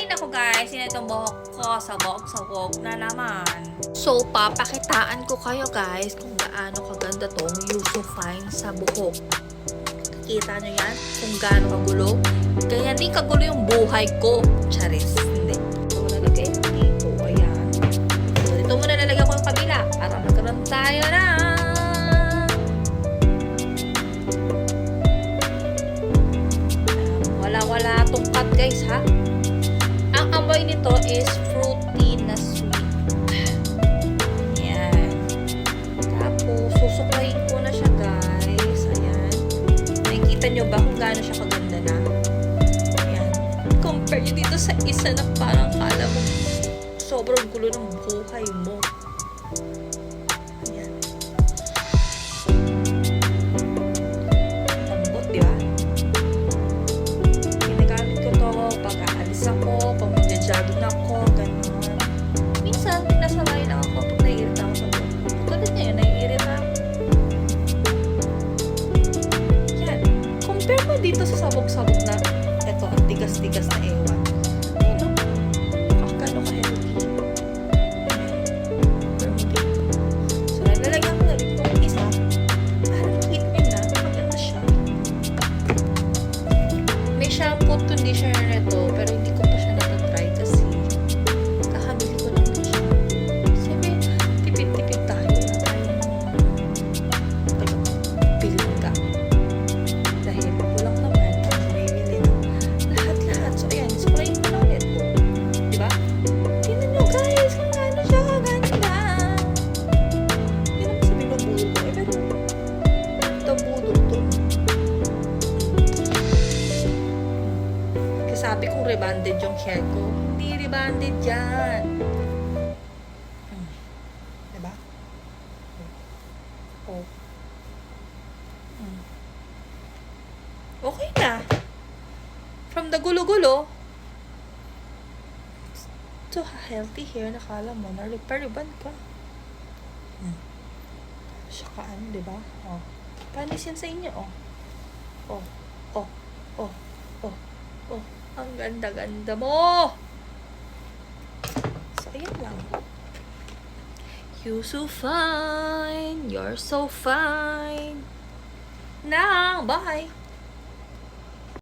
Ay, naku guys, yun itong buhok ko. Sabog na naman. So, papakitaan ko kayo guys kung gaano kaganda tong Yuzu Fine sa buhok. Kita nyo yan? Kung gaano kagulo. Kaya hindi kagulo yung buhay ko. Charis. Hindi. Ito mo nalagay dito. Ayan. So, ito mo nalalagay ko yung kabila para magkaroon tayo na. Wala tungkat guys ha. Ang amoy nito is fruity na sweet. Ayan. Tapos, susuklayin ko na siya guys. Ayan. Nakikita nyo ba kung gaano siya kaganda na? Ayan. Compare nyo dito sa isa na parang kala mo sobrang gulo ng buhay mo. Ayan. Lambot, di ba? Ginagamit ko to pag aalis ako, pag magja-jogging ako, gano'n. Minsan, pinasalay lang ako pag naiirita ako sa buhok. Tulad ngayon, naiirita ako. Yan. Compare mo dito sa sabog-sabog na eto, ang tigas-tigas na ewan. Ayun, no? Kakano ka-healthy. Compare mo dito. So, nalalagyan ko na rin itong isa. Para makita nyo na, maganda siya. May shampoo at conditioner nito, pero hindi ko pa siya natatry kasi kakabili ko lang na siya. Sabi, tipid-tipid tayo na tayong bilhin ka. Dahil kulang naman ang bumibili ng lahat-lahat. So, ayan, spray ko lang ulit. Diba? Tingnan nyo guys, kung gaano siya kaganda. Hindi naman sabi mabulo ko. Pero, ito budog to. Sabi kong rebanded yung hair ko. Hindi rebanded yan. Diba? Oh. Okay na. From the gulo-gulo to healthy hair, nakala mo, na-repair-reband ka. Syakaan, diba? Oh. Panis yan sa inyo, oh. Oh. Oh. Oh. Oh. Oh. Ang ganda-ganda mo! So, ayan lang. You so fine. You're so fine. Now, bye!